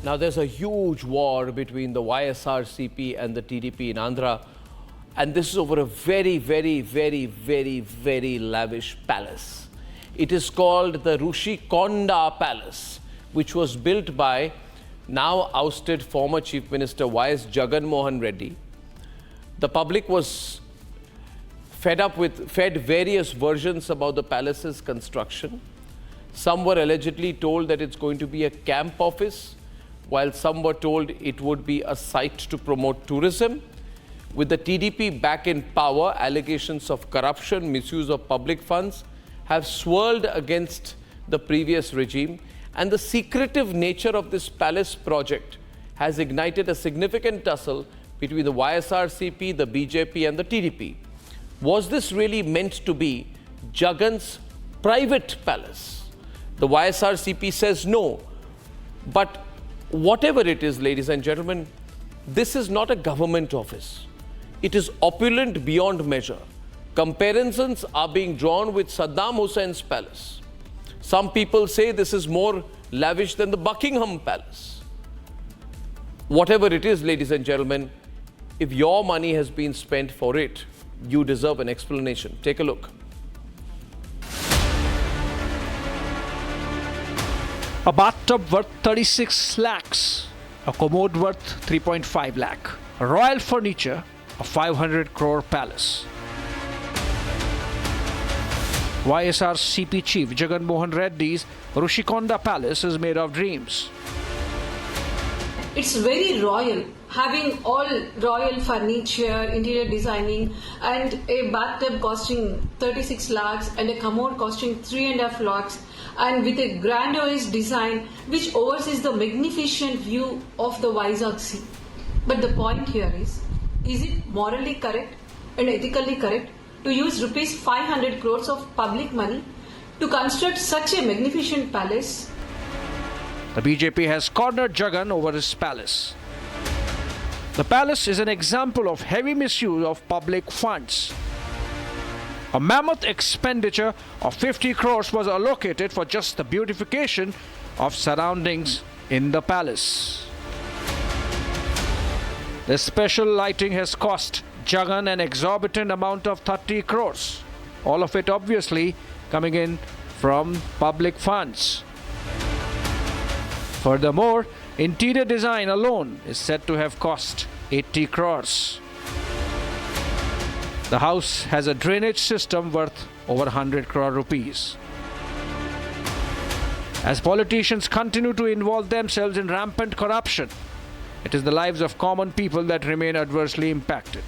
Now, there's a huge war between the YSRCP and the TDP in Andhra, and this is over a very, very, very, very, very lavish palace. It is called the Rushikonda Palace, which was built by now ousted former Chief Minister Y.S. Jagan Reddy. The public was fed various versions about the palace's construction. Some were allegedly told that it's going to be a camp office, while some were told it would be a site to promote tourism. With the TDP back in power, allegations of corruption, misuse of public funds have swirled against the previous regime, and the secretive nature of this palace project has ignited a significant tussle between the YSRCP, the BJP and the TDP. Was this really meant to be Jagan's private palace? The YSRCP says no, but whatever it is, ladies and gentlemen, this is not a government office. It is opulent beyond measure. Comparisons are being drawn with Saddam Hussein's palace. Some people say this is more lavish than the Buckingham Palace. Whatever it is, ladies and gentlemen, if your money has been spent for it, you deserve an explanation. Take a look. A bathtub worth 36 lakhs, a commode worth 3.5 lakh, a royal furniture, a 500 crore palace. YSRCP chief Jagan Reddy's Rushikonda Palace is made of dreams. It's very royal, having all royal furniture, interior designing, and a bathtub costing 36 lakhs and a commode costing 3.5 lakhs, and with a grandiose design which oversees the magnificent view of the Vizag Sea. But the point here is it morally correct and ethically correct to use rupees 500 crores of public money to construct such a magnificent palace? The BJP has cornered Jagan over his palace. The palace is an example of heavy misuse of public funds. A mammoth expenditure of 50 crores was allocated for just the beautification of surroundings in the palace. The special lighting has cost Jagan an exorbitant amount of 30 crores, all of it obviously coming in from public funds. Furthermore, interior design alone is said to have cost 80 crores. The house has a drainage system worth over 100 crore rupees. As politicians continue to involve themselves in rampant corruption, it is the lives of common people that remain adversely impacted.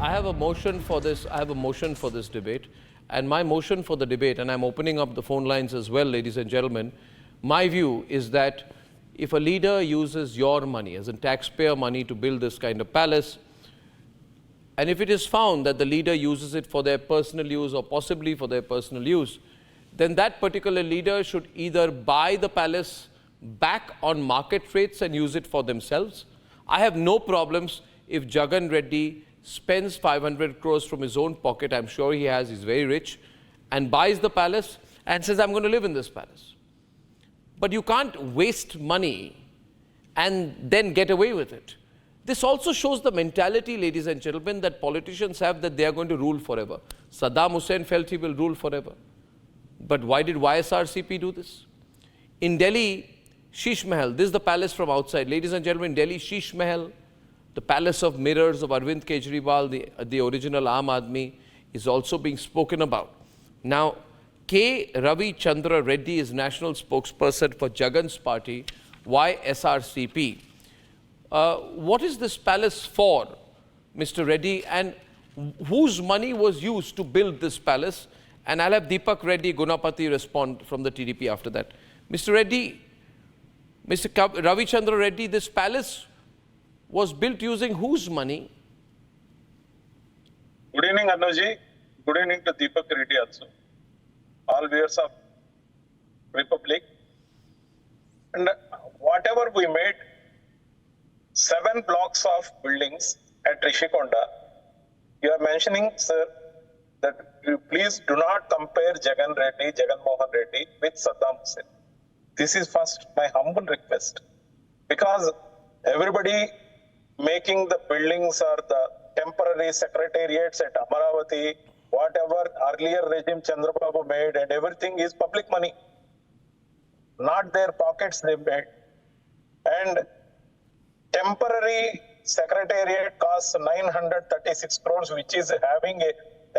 I have a motion for this debate, and my motion for the debate, and I'm opening up the phone lines as well, ladies and gentlemen. My view is that if a leader uses your money, as in taxpayer money, to build this kind of palace, and if it is found that the leader uses it for their personal use or possibly for their personal use, then that particular leader should either buy the palace back on market rates and use it for themselves. I have no problems if Jagan Reddy spends 500 crores from his own pocket, I'm sure he has, he's very rich, and buys the palace and says, I'm going to live in this palace. But you can't waste money and then get away with it. This also shows the mentality, ladies and gentlemen, that politicians have, that they are going to rule forever. Saddam Hussein felt he will rule forever. But why did YSRCP do this? In Delhi, Sheesh Mahal, this is the palace from outside. Ladies and gentlemen, Delhi, Sheesh Mahal, the palace of mirrors of Arvind Kejriwal, the original Aam Aadmi, is also being spoken about. Now, K. Ravi Chandra Reddy is national spokesperson for Jagan's party, YSRCP. What is this palace for, Mr. Reddy, and whose money was used to build this palace? And I'll have Deepak Reddy Gunapati respond from the TDP after that. Mr. Reddy, Mr. Ravi Chandra Reddy, this palace was built using whose money? Good evening, Arnavji. Good evening to Deepak Reddy also. All viewers of Republic. And whatever we made, 7 blocks of buildings at Rushikonda, you are mentioning, sir, that you please do not compare Jagan Reddy, Jagan Mohan Reddy with Saddam Hussein. This is first my humble request, because everybody making the buildings or the temporary secretariats at Amaravati, whatever earlier regime Chandrababu made, and everything is public money, not their pockets they made. And temporary secretariat costs 936 crores, which is having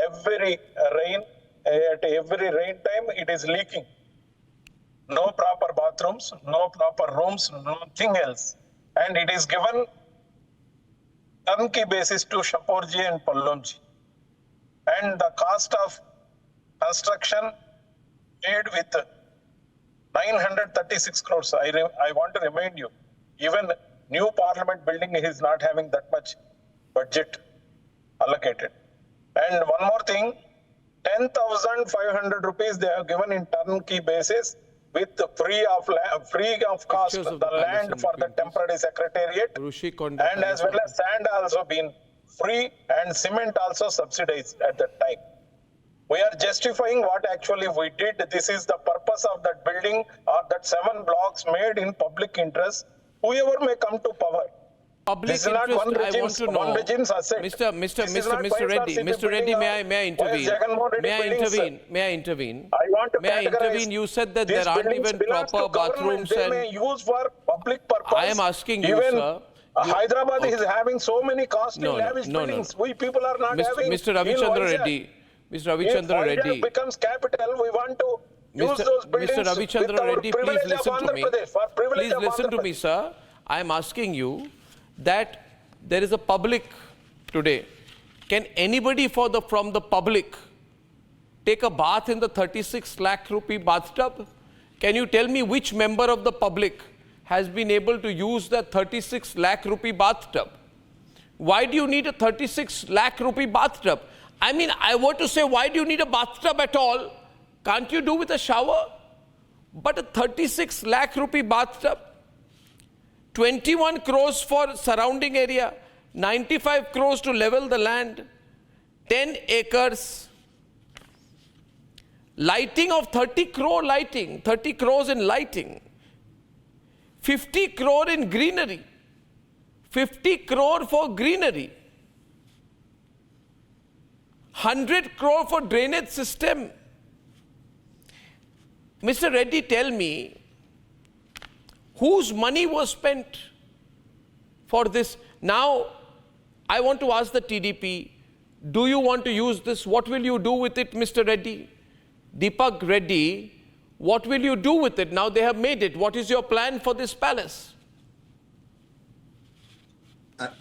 every rain, at every rain time it is leaking. No proper bathrooms, no proper rooms, nothing else. And it is given turnkey basis to Shapoorji and Pallonji. And the cost of construction paid with 936 crores. I want to remind you, even new parliament building is not having that much budget allocated. And one more thing, 10,500 rupees they have given in turnkey basis with free of cost Pictures of the the palace land on for the screen, please. temporary secretariat, Rushikonda and as well as sand also been free and cement also subsidized at that time. We are justifying what actually we did. This is the purpose of that building or that 7 blocks made in public interest. Whoever may come to power. Public This is not interest, one I want regime's, to one know. regime's asset. Mr. This is not Reddy, five-star Mr. city Reddy, building may I or intervene? Jagan Reddy May I buildings. intervene? May I intervene? I want to May I categorize intervene? You said that these there aren't buildings even belongs proper to government. bathrooms They and... may use for public purpose. I am asking you, Even sir. Hyderabad is having so many costly No, no, lavish no, no, buildings. no. We people are not having. Mr. in Ravichandra Vizag. Reddy, Mr. If Ravichandra Vizag Reddy, becomes capital, we want to use Mr. those buildings Mr. Ravichandra with our Reddy, privilege please listen of to Andhra me. Pradesh, for privilege Please of listen Andhra to me, Pradesh. sir. I am asking you that there is a public today. Can anybody from the public take a bath in the 36 lakh rupee bathtub? Can you tell me which member of the public has been able to use that 36 lakh rupee bathtub? Why do you need a 36 lakh rupee bathtub? I mean, I were to say, why do you need a bathtub at all? Can't you do with a shower? But a 36 lakh rupee bathtub, 21 crores for surrounding area, 95 crores to level the land, 10 acres, lighting of 30 crore lighting, 30 crores in lighting, 50 crore in greenery, 50 crore for greenery, 100 crore for drainage system. Mr. Reddy, tell me, whose money was spent for this? Now, I want to ask the TDP, do you want to use this? What will you do with it, Mr. Reddy? Deepak Reddy, what will you do with it? Now they have made it. What is your plan for this palace?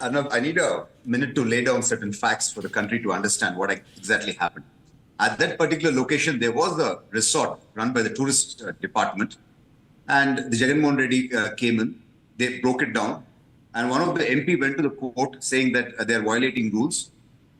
Arnab, I need a minute to lay down certain facts for the country to understand what exactly happened. At that particular location, there was a resort run by the tourist department, and the Jagan Reddy came in, they broke it down, and one of the MP went to the court saying that they are violating rules,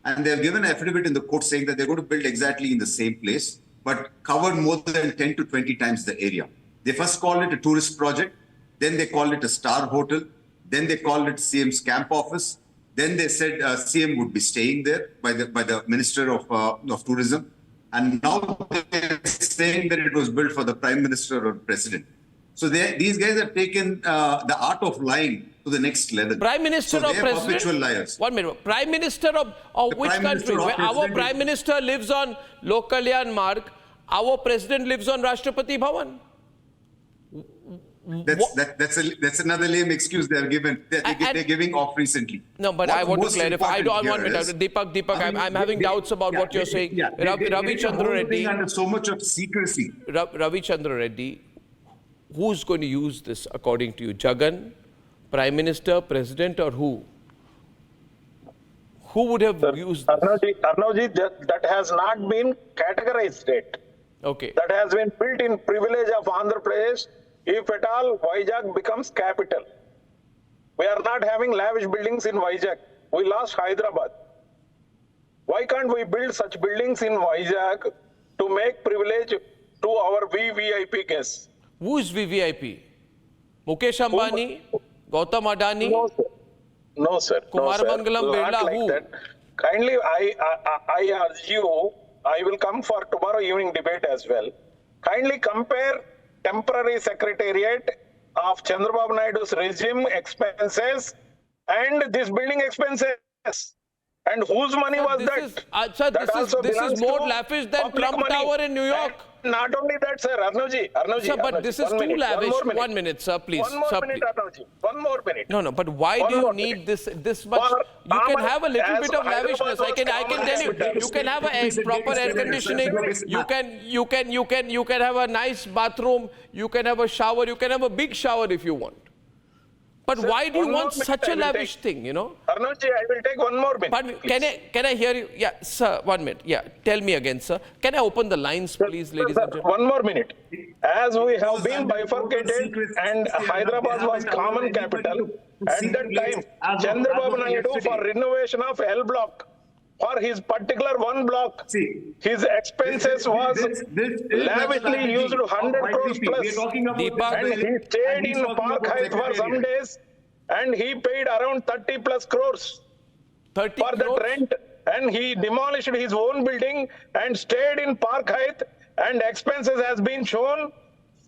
and they have given an affidavit in the court saying that they're going to build exactly in the same place, but covered more than 10 to 20 times the area. They first called it a tourist project, then they called it a star hotel, then they called it CM's camp office, then they said CM would be staying there by the Minister of Tourism, and now they're saying that it was built for the Prime Minister or President. So these guys have taken the art of lying to the next level. Prime Minister so or President? Perpetual liars. 1 minute. Prime Minister of which Prime country? Minister or Our President Prime Minister lives on Lok Kalyan Marg. Our President lives on Rashtrapati Bhavan. That's another lame excuse they are given. They're giving off recently. No, but I want to clarify. I don't want to. Deepak, I'm having doubts about what you're saying. Ravichandra Reddy. Under so much of secrecy. Ravichandra Reddy, who's going to use this according to you? Jagan, Prime Minister, President, or who? Who would have used this? Arnavji, that has not been categorized yet. Okay. That has been built in privilege of Andhra Pradesh. If at all Vizag becomes capital, we are not having lavish buildings in Vizag. We lost Hyderabad. Why can't we build such buildings in Vizag to make privilege to our VVIP guests? Who is VVIP? Mukesh Ambani? Gautam Adani? No, sir. No, sir. Kumaramangalam, no, sir. Birla, Not like who? that. Kindly, I urge you, I will come for tomorrow evening debate as well. Kindly compare temporary secretariat of Chandrababu Naidu's regime expenses and this building expenses. And whose money Sir, was this that? is, sir, That also this is belongs more to lavish than public Trump money. Tower in New York. And not only that, sir, Arnavji, Sir, but this is too lavish. 1 minute, sir, please. One more Sir, minute, please. Arnavji. One more minute. No, but why One do you more need minute. this much? For You can Ahmed, have a little as bit of Hyderabad lavishness. I was can common tell you. hospital. You can have a proper air conditioning. You can have a nice bathroom. You can have a shower. You can have a big shower if you want. But Sir, why do you one more want minute such I a will lavish take. thing, you know? Arnavji, I will take one more minute. But please. can I hear you? Yeah, sir, 1 minute. Yeah, tell me again, sir. Can I open the lines, please, ladies and gentlemen? One more minute. As we have been bifurcated and Hyderabad was common capital, at that time, Chandrababu Naidu for renovation of L block, for his particular one block, his expenses was lavishly used 100 crores plus. Deepak, And he stayed in Park Heights for some days and he paid around 30 plus crores 30 for the crores? rent, and he demolished his own building and stayed in Park Heights, and expenses has been shown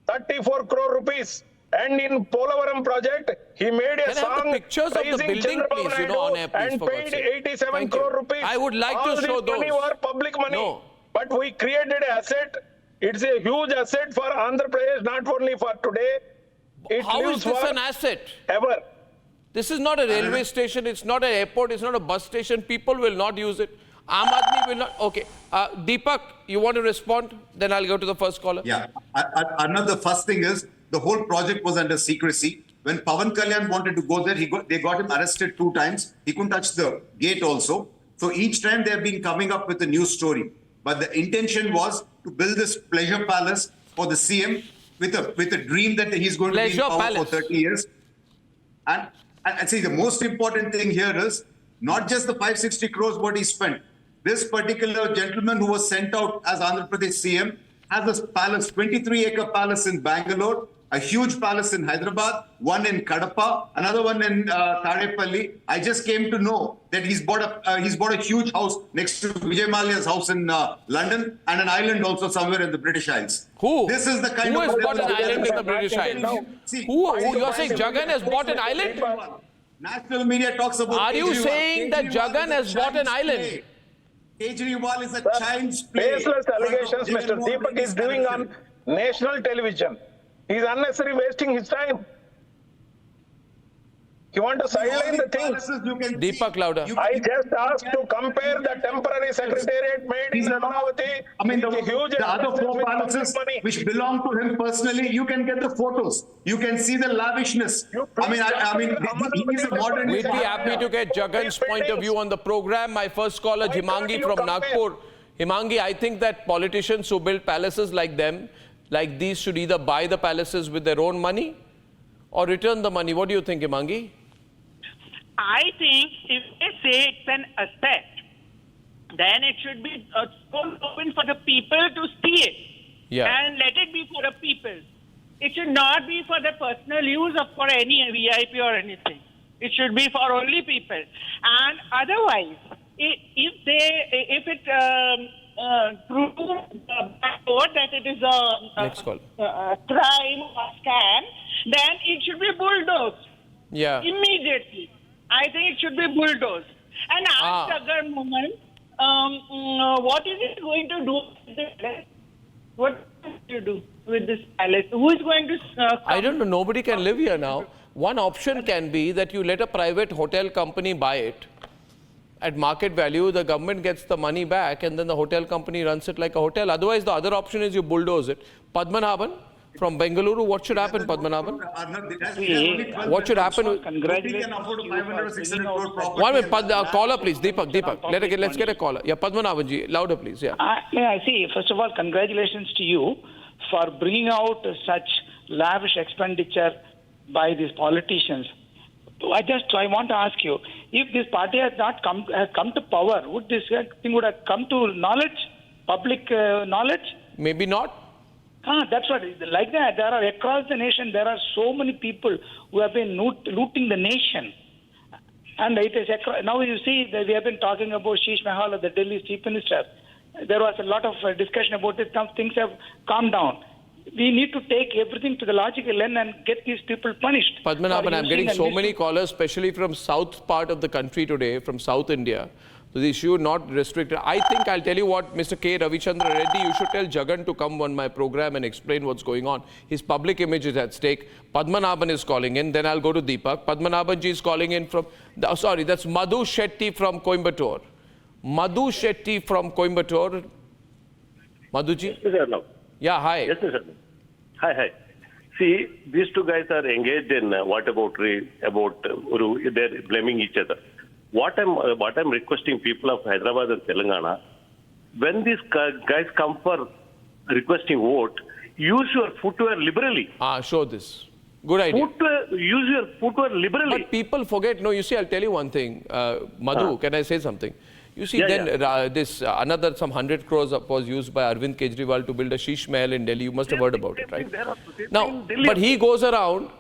34 crore rupees. And in Polavaram project, he made a Can I have the song pictures of the praising building, Chandrababu please, you know, on air, Naidu please, and for God's paid sake. 87 Thank you. crore rupees. I would like to All show this money those. were public money. No. But we created an asset. It's a huge asset for Andhra Pradesh, not only for today. It How lives is this for an asset? ever. This is not a railway station, it's not an airport, it's not a bus station. People will not use it. Aam Aadmi will not. Okay. Deepak, you want to respond? Then I'll go to the first caller. Yeah. Another first thing is the whole project was under secrecy. When Pawan Kalyan wanted to go there, they got him arrested 2 times. He couldn't touch the gate also. So each time they have been coming up with a new story. But the intention was to build this pleasure palace for the CM with a dream that he's going to be in Pleasure power palace. for 30 years. And see, the most important thing here is not just the 560 crores what he spent. This particular gentleman who was sent out as Andhra Pradesh CM has a palace, 23-acre palace in Bangalore, a huge palace in Hyderabad, one in Kadapa, another one in Tadepalli. I just came to know that he's bought a huge house next to Vijay Mallya's house in London, and an island also somewhere in the British Isles. Who? This is the kind Who of... has bought an island in the British Isles? See, Who you are saying Jagan has bought an island? National media talks about... Are you Kejriwal. saying that Kejriwal Jagan is a has bought an child's island? play. Kejriwal is a child's play. Baseless allegations Jagan Mr. Reddy Deepak is doing on national television. He's unnecessarily wasting his time. You want to sideline the things? Deepak, louder. I just asked to compare the temporary secretariat made in Amravati. I mean, the huge other expenses 4 with palaces public money. which belong to him personally, you can get the photos. You can see the lavishness. I mean, he is a modern... We'd be happy to get Jagan's point of view on the program. My first caller, Why can't Himangi you from compare? Nagpur. Himangi, I think that politicians who build palaces like them, like these, should either buy the palaces with their own money or return the money. What do you think, Himangi? I think if they say it's an asset, then it should be open for the people to see it. Yeah. And let it be for the people. It should not be for the personal use of for any VIP or anything. It should be for only people. And otherwise, if it proves that it is Next call. a crime or scam, then it should be bulldozed Yeah. immediately. I think it should be bulldozed. And ask Jagan Mohan, what is it going to do with this palace? What is it to do with this palace? Who is going to I don't know. Nobody can live here now. One option can be that you let a private hotel company buy it at market value. The government gets the money back, and then the hotel company runs it like a hotel. Otherwise, the other option is you bulldoze it. Padmanabhan from Bengaluru, what should happen, Padmanabhan? What should happen? Congratulations. 1 minute, caller, please. Deepak. Let's get a caller. Yeah, Padmanabhan ji, louder, please. Yeah. I see. First of all, congratulations to you for bringing out such lavish expenditure by these politicians. I want to ask you, if this party has come to power, would this thing would have come to knowledge, public knowledge? Maybe not. That's what. Like that, there are across the nation, there are so many people who have been looting the nation. And it is now you see that we have been talking about Sheesh Mahal, the Delhi Chief Minister. There was a lot of discussion about it. Now things have calmed down. We need to take everything to the logical end and get these people punished. Padmanabhan, I'm getting so many callers, especially from south part of the country today, from South India. So the issue not restricted. I think I'll tell you what, Mr. K. Ravichandra Reddy, you should tell Jagan to come on my program and explain what's going on. His public image is at stake. Padmanabhan is calling in. Then I'll go to Deepak. Padmanabhan ji is calling in from, sorry, that's Madhu Shetty from Coimbatore. Madhu Shetty from Coimbatore. Madhu ji? Yes, Mr. Arnab. Yeah, hi. Yes, Mr. Arnab. Hi. See, these two guys are engaged in whataboutery about they're blaming each other. What I'm requesting people of Hyderabad and Telangana, when these guys come for requesting vote, use your footwear liberally. Show this. Good idea. Use your footwear liberally. But people forget. No, you see, I'll tell you one thing. Madhu, can I say something? You see, this another some 100 crores was used by Arvind Kejriwal to build a Sheesh Mahal in Delhi. You must have heard about it, right? Now, but he goes around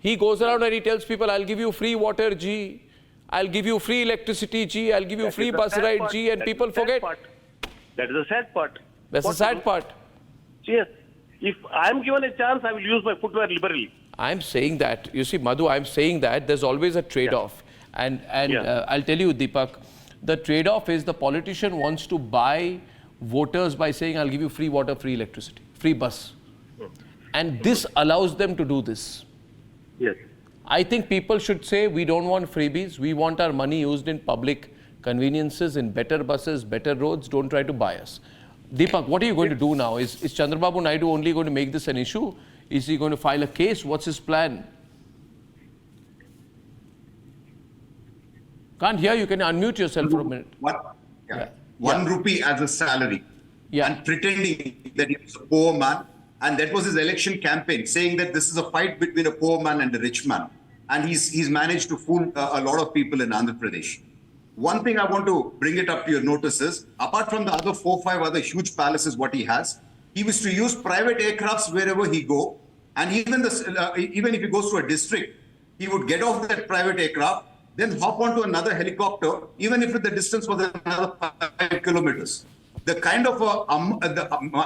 and he tells people, I'll give you free water, G. I'll give you free electricity, G. I'll give you free bus ride, G. And people forget. That is the sad part. That's the sad part. Yes. If I'm given a chance, I will use my footwear liberally. I'm saying that. You see, Madhu, I'm saying that there's always a trade-off. And I'll tell you, Deepak, the trade-off is the politician wants to buy voters by saying, I'll give you free water, free electricity, free bus. And this allows them to do this. Yes. I think people should say, we don't want freebies. We want our money used in public conveniences, in better buses, better roads. Don't try to buy us. Deepak, what are you going to do now? Is Chandrababu Naidu only going to make this an issue? Is he going to file a case? What's his plan? Can't hear you. Can you unmute yourself for a minute? One rupee as a salary. And pretending that he was a poor man. And that was his election campaign, saying that this is a fight between a poor man and a rich man. And he's managed to fool a lot of people in Andhra Pradesh. One thing I want to bring it up to your notice is, apart from the other 4-5 other huge palaces what he has, he was to use private aircrafts wherever he go. And even if he goes to a district, he would get off that private aircraft, then hop onto another helicopter, even if the distance was another 5 kilometers. The kind of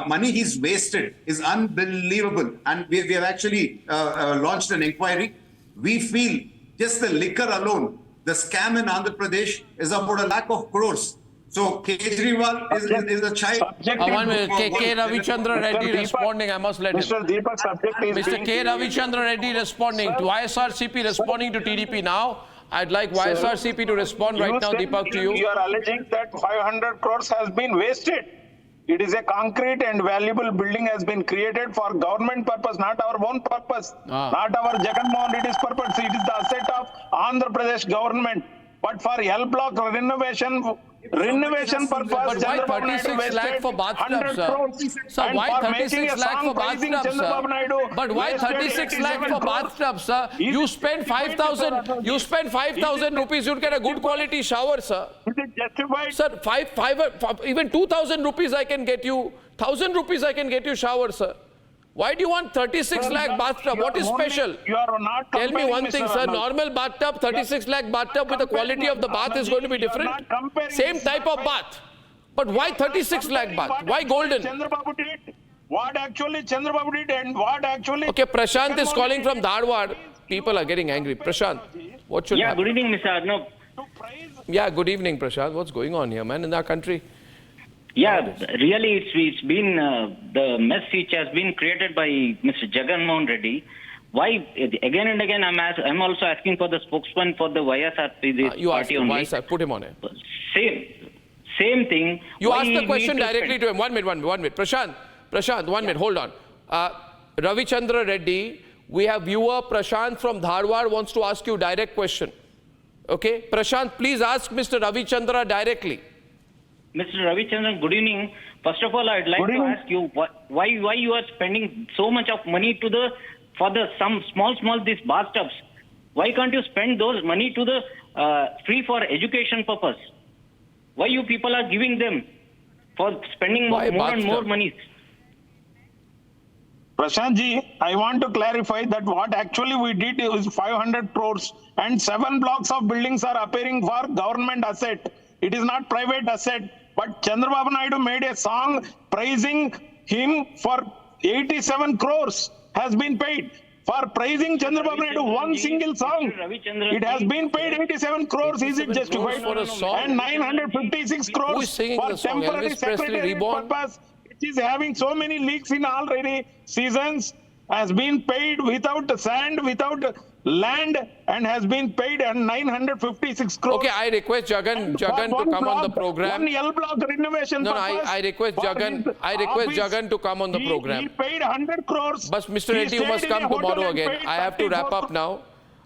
money he's wasted is unbelievable. And we have actually launched an inquiry. We feel just the liquor alone, the scam in Andhra Pradesh is about 1 lakh of crores. So Kejriwal is a child. 1 minute. K. Ravichandra Reddy responding. I must let him. Mr. Deepak, subject is Mr. K. Ravichandra Reddy responding. To YSRCP responding to TDP now. I'd like YSRCP to respond right now, Deepak, to you. You are alleging that 500 crores has been wasted. It is a concrete and valuable building has been created for government purpose, not our own purpose, not our Jagan Reddy's purpose. It is the asset of Andhra Pradesh government. But for L block renovation purpose, but why 36 lakh for bathtubs, sir? So why 36 lakh for bathtubs, sir? But why 36 lakh for bathtubs, sir? You spend 5,000. You spend 5,000 rupees, you'd get a good quality shower, sir. Is it justified? Sir, even 2,000 rupees I can get you. 1,000 rupees I can get you shower, sir. Why do you want 36 lakh bathtub? What is special? You are not Tell me one thing, sir. Arnab. Normal bathtub, 36 lakh bathtub with the quality of the bath is going to be different. Same type of bath. But why 36 lakh bath? Why golden? Chandrababu did. What actually Chandrababu did and what actually... Okay, Prashant is calling from Dharwad. People are getting angry. Prashant, what should happen? Good evening, Mr. Arnab. Yeah, good evening, Prashant. What's going on here, man, in our country? Yeah, really, it's been the mess which has been created by Mr. Jagan Reddy. Why again and again I'm also asking for the spokesman for the YSRP you party only. YSR, put him on it. Same thing. You ask the question directly to him. 1 minute. Prashant, 1 minute. Hold on. Ravichandra Reddy, we have viewer Prashant from Dharwad wants to ask you direct question. Okay, Prashant, please ask Mr. Ravichandra directly. Mr. Ravichandran, good evening. First of all, I'd like to ask you why you are spending so much of money for some small these bathtubs. Why can't you spend those money to the free for education purpose? Why you people are giving them for spending more and more money? Prashantji, I want to clarify that what actually we did is 500 crores and 7 blocks of buildings are appearing for government asset. It is not private asset. But Chandrababu Naidu made a song praising him for 87 crores has been paid. For praising Chandrababu Naidu, one single song, it has been paid 87 crores. Is it justified? For a song. And 956 crores Who is singing for the song? temporary Elvis Presley secretariat Reborn? purpose. It is having so many leaks in already seasons, has been paid without sand, without land, and has been paid and 956 crores. Okay, I request Jagan to come on the program. One L block renovation. No, purpose I request for Jagan. his I request office. Jagan to come on the He program. paid 100 crores. But Mr. He Reddy, you stayed must in a come hotel tomorrow and again. paid I have to wrap 34 up now.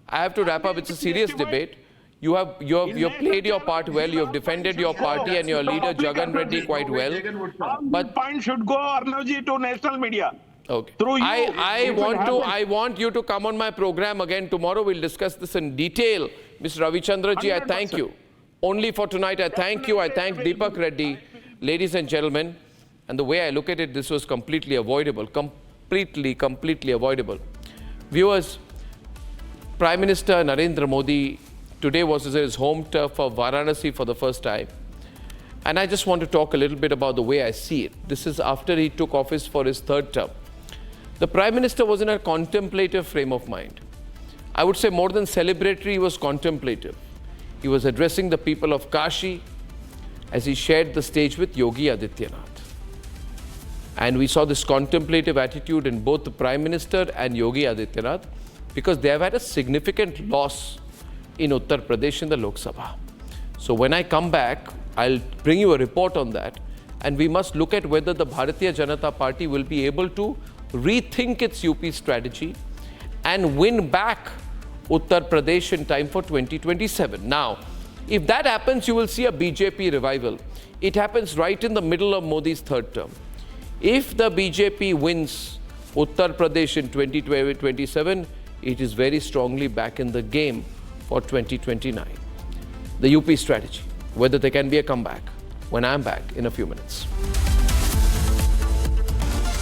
I have to wrap up. It's a serious debate. You have played your part well. You have defended your party and your leader Jagan Reddy quite well. But point should go, Arnavji, to national media. Okay. Through you, I it will happen. want you to come on my program again tomorrow. We'll discuss this in detail. Mr. Ravichandra ji, I thank 100%. you. Only for tonight, I thank you. I thank Deepak Reddy. Ladies and gentlemen, and the way I look at it, this was completely avoidable. Completely avoidable. Viewers, Prime Minister Narendra Modi today was his home turf of Varanasi for the first time. And I just want to talk a little bit about the way I see it. This is after he took office for his third term. The Prime Minister was in a contemplative frame of mind. I would say more than celebratory, he was contemplative. He was addressing the people of Kashi as he shared the stage with Yogi Adityanath. And we saw this contemplative attitude in both the Prime Minister and Yogi Adityanath because they have had a significant loss in Uttar Pradesh in the Lok Sabha. So when I come back, I'll bring you a report on that. And we must look at whether the Bharatiya Janata Party will be able to rethink its UP strategy and win back Uttar Pradesh in time for 2027. Now, if that happens, you will see a BJP revival. It happens right in the middle of Modi's third term. If the BJP wins Uttar Pradesh in 2027, it is very strongly back in the game for 2029. The UP strategy, whether there can be a comeback when I'm back in a few minutes.